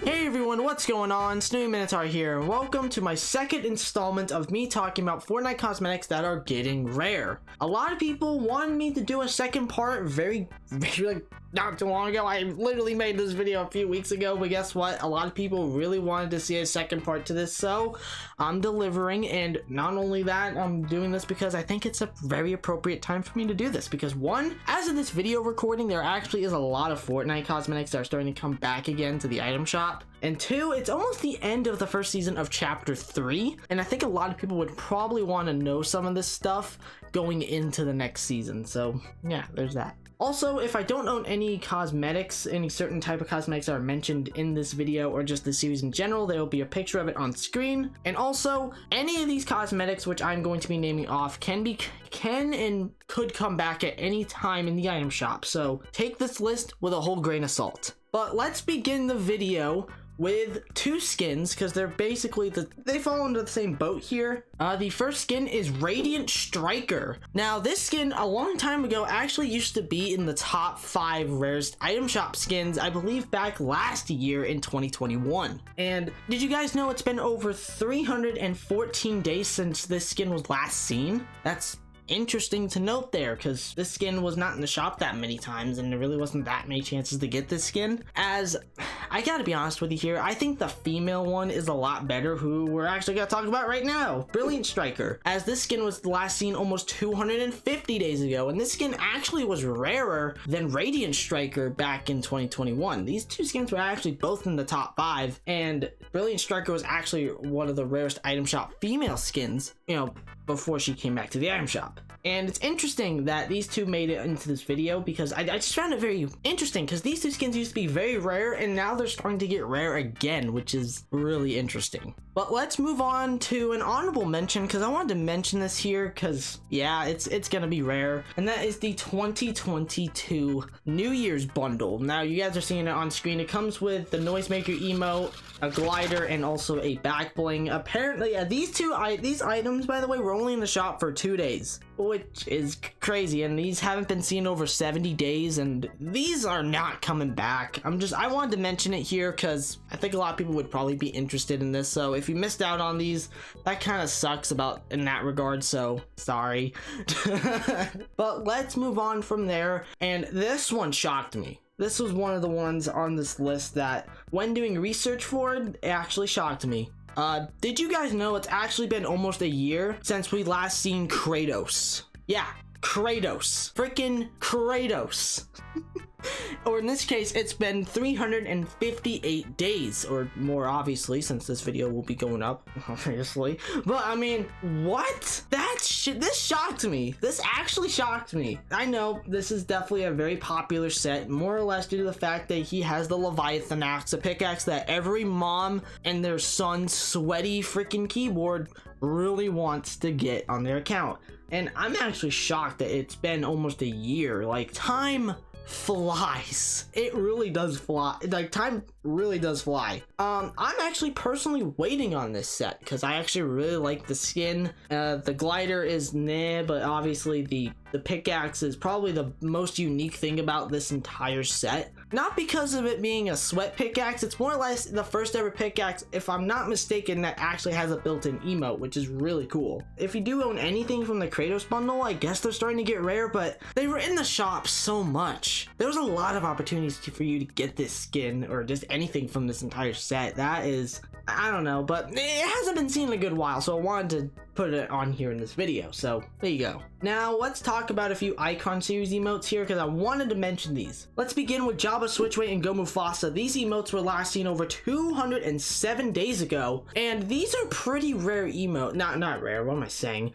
Hey everyone, what's going on? Snowy Minotaur here. Welcome to my second installment of me talking about Fortnite cosmetics that are getting rare. A lot of people wanted me to do a second part very not too long ago. I literally made this video a few weeks ago, but guess what? A lot of people really wanted to see a second part to this, so I'm delivering. And not only that, I'm doing this because I think it's a very appropriate time for me to do this, because one, as of this video recording, there actually is a lot of Fortnite cosmetics that are starting to come back again to the item shop. And two, it's almost the end of the first season of chapter 3, and I think a lot of people would probably want to know some of this stuff going into the next season. So yeah, there's that. Also, if I don't own any cosmetics, any certain type of cosmetics that are mentioned in this video or just the series in general, there will be a picture of it on screen. And also, any of these cosmetics which I'm going to be naming off can and could come back at any time in the item shop, so take this list with a whole grain of salt. But let's begin the video with two skins, because they're basically they fall into the same boat here. The first skin is Radiant Striker. Now this skin a long time ago actually used to be in the top 5 rarest item shop skins, I believe back last year in 2021. And did you guys know it's been over 314 days since this skin was last seen? That's interesting to note there, because this skin was not in the shop that many times and there really wasn't that many chances to get this skin. As I gotta be honest with you here, I think the female one is a lot better, who we're actually gonna talk about right now, Brilliant Striker, as this skin was last seen almost 250 days ago, and this skin actually was rarer than Radiant Striker back in 2021. These two skins were actually both in the top 5, and Brilliant Striker was actually one of the rarest item shop female skins, you know, before she came back to the item shop. And it's interesting that these two made it into this video, because I just found it very interesting, because these two skins used to be very rare and now they're starting to get rare again, which is really interesting. But let's move on to an honorable mention, because I wanted to mention this here because yeah, it's gonna be rare, and that is the 2022 New Year's bundle. Now you guys are seeing it on screen. It comes with the noisemaker emote, a glider, and also a back bling. Apparently these items, by the way, were only in the shop for 2 days, which is crazy, and these haven't been seen over 70 days, and these are not coming back. I wanted to mention it here because I think a lot of people would probably be interested in this, so if you missed out on these, that kind of sucks in that regard, so sorry. But let's move on from there, and this one shocked me. This was one of the ones on this list that, when doing research for it actually shocked me. Did you guys know it's actually been almost a year since we last seen Kratos? Yeah, Kratos. Freaking Kratos. Or in this case, it's been 358 days or more, obviously, since this video will be going up, obviously. But I mean, what? This shocked me. This actually shocked me. I know this is definitely a very popular set, more or less due to the fact that he has the Leviathan axe, a pickaxe that every mom and their son's sweaty freaking keyboard really wants to get on their account. And I'm actually shocked that it's been almost a year. Like, time flies. It really does fly. Like, time really does fly. I'm actually personally waiting on this set because I actually really like the skin. The glider is nah, but obviously the pickaxe is probably the most unique thing about this entire set. Not because of it being a sweat pickaxe, it's more or less the first ever pickaxe, if I'm not mistaken, that actually has a built-in emote, which is really cool. If you do own anything from the Kratos bundle, I guess they're starting to get rare, but they were in the shop so much. There was a lot of opportunities for you to get this skin or just anything from this entire set. That is, I don't know, but it hasn't been seen in a good while, so I wanted to put it on here in this video, so there you go. Now let's talk about a few icon series emotes here, because I wanted to mention these. Let's begin with Jabba Switchway and Go Mufasa. These emotes were last seen over 207 days ago, and these are pretty rare emote. Not rare, what am I saying?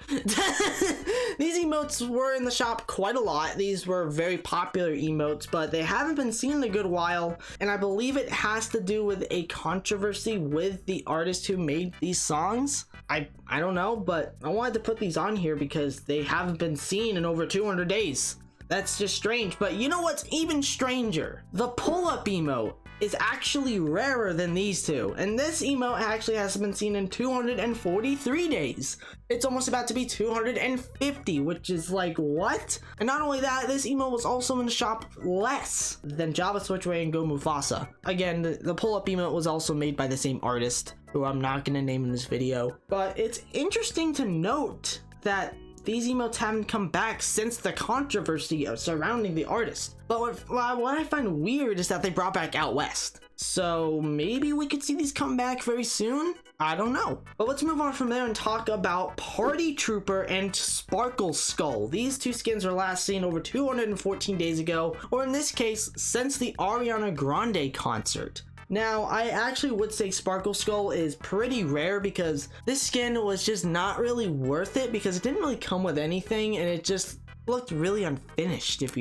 These emotes were in the shop quite a lot. These were very popular emotes, but they haven't been seen in a good while, and I believe it has to do with a controversy with the artist who made these songs. I don't know, but I wanted to put these on here because they haven't been seen in over 200 days. That's just strange. But you know what's even stranger? The pull-up emote is actually rarer than these two, and this emote actually hasn't been seen in 243 days. It's almost about to be 250, which is like, what? And not only that, this emote was also in the shop less than Java Switchway and Go Mufasa. Again, the pull-up emote was also made by the same artist, who I'm not gonna name in this video. But it's interesting to note that these emotes haven't come back since the controversy surrounding the artist. But what I find weird is that they brought back Out West. So maybe we could see these come back very soon? I don't know. But let's move on from there and talk about Party Trooper and Sparkle Skull. These two skins were last seen over 214 days ago, or in this case, since the Ariana Grande concert. Now, I actually would say Sparkle Skull is pretty rare because this skin was just not really worth it because it didn't really come with anything and it just looked really unfinished. If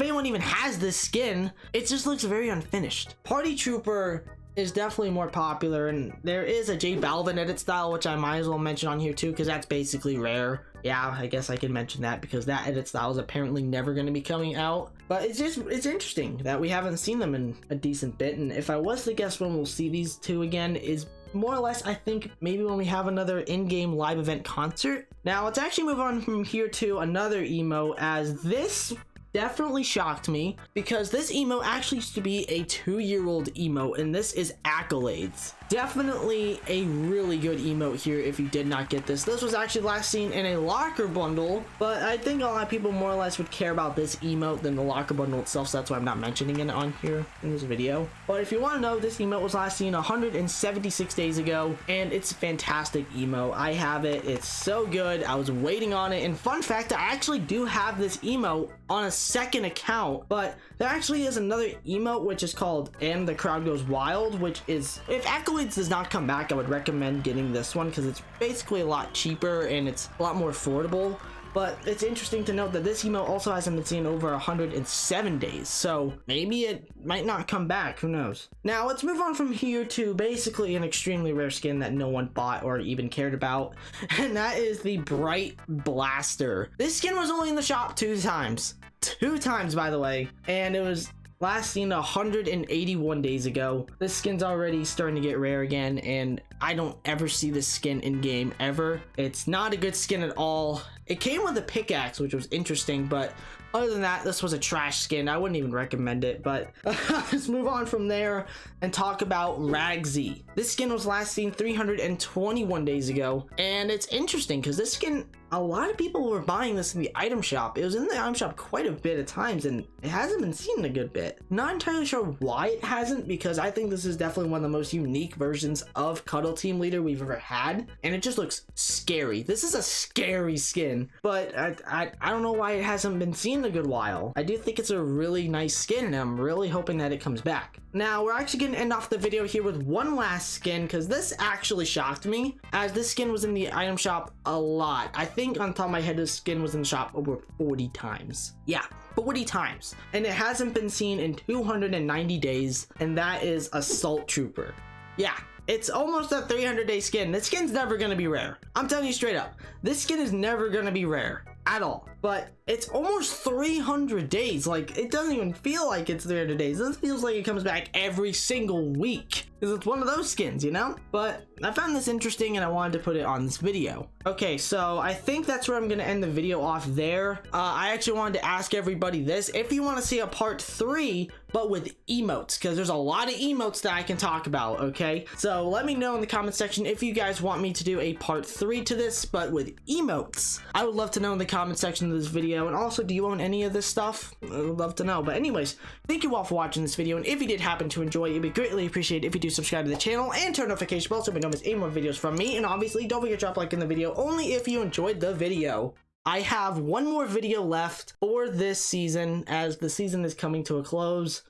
anyone even has this skin, it just looks very unfinished. Party Trooper is definitely more popular, and there is a J Balvin edit style, which I might as well mention on here too because that's basically rare. Yeah, I guess I can mention that because that edit style is apparently never going to be coming out. But it's interesting that we haven't seen them in a decent bit, and if I was to guess when we'll see these two again is more or less, I think, maybe when we have another in-game live event concert. Now, let's actually move on from here to another emo, as this definitely shocked me because this emote actually used to be a 2-year-old emote, and this is Accolades. Definitely a really good emote here if you did not get this. This was actually last seen in a locker bundle, but I think a lot of people more or less would care about this emote than the locker bundle itself, so that's why I'm not mentioning it on here in this video. But if you want to know, this emote was last seen 176 days ago, and it's a fantastic emote. I have it. It's so good. I was waiting on it, and fun fact, I actually do have this emote on a second account, but there actually is another emote which is called And the Crowd Goes Wild, which is, if Accolades does not come back, I would recommend getting this one because it's basically a lot cheaper and it's a lot more affordable. But it's interesting to note that this emote also hasn't been seen over 107 days, so maybe it might not come back, who knows. Now let's move on from here to basically an extremely rare skin that no one bought or even cared about, and that is the Bright Blaster. This skin was only in the shop 2 times. 2 times, by the way, and it was last seen 181 days ago. This skin's already starting to get rare again, and I don't ever see this skin in game ever. It's not a good skin at all. It came with a pickaxe, which was interesting, but other than that, this was a trash skin. I wouldn't even recommend it. But let's move on from there and talk about Ragzi. This skin was last seen 321 days ago, and it's interesting because this skin, a lot of people were buying this in the item shop. It was in the item shop quite a bit of times, and it hasn't been seen in a good bit. Not entirely sure why it hasn't, because I think this is definitely one of the most unique versions of Cuddle Team Leader we've ever had, and it just looks scary. This is a scary skin, but I don't know why it hasn't been seen in a good while. I do think it's a really nice skin, and I'm really hoping that it comes back. Now, we're actually going to end off the video here with one last skin, because this actually shocked me, as this skin was in the item shop a lot. I think on top of my head, this skin was in the shop over 40 times. Yeah, 40 times. And it hasn't been seen in 290 days, and that is Assault Trooper. Yeah, it's almost a 300-day skin. This skin's never going to be rare. I'm telling you straight up, this skin is never going to be rare at all. But it's almost 300 days. Like, it doesn't even feel like it's 300 days. This feels like it comes back every single week, because it's one of those skins, you know? But I found this interesting and I wanted to put it on this video. Okay, so I think that's where I'm gonna end the video off there. I actually wanted to ask everybody this: if you want to see a part 3 but with emotes, because there's a lot of emotes that I can talk about, okay? So let me know in the comment section if you guys want me to do a part 3 to this but with emotes. I would love to know in the comment section of this video. And also, do you own any of this stuff? I would love to know. But anyways, thank you all for watching this video, and if you did happen to enjoy it, it'd be greatly appreciated if you do subscribe to the channel and turn notification bell so we don't miss any more videos from me. And obviously, don't forget to drop a like in the video only if you enjoyed the video. I have one more video left for this season, as the season is coming to a close,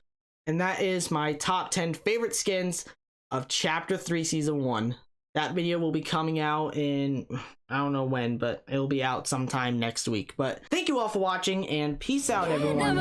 and that is my top 10 favorite skins of Chapter 3 Season 1. That video will be coming out in, I don't know when, but it'll be out sometime next week. But thank you all for watching, and peace out, everyone.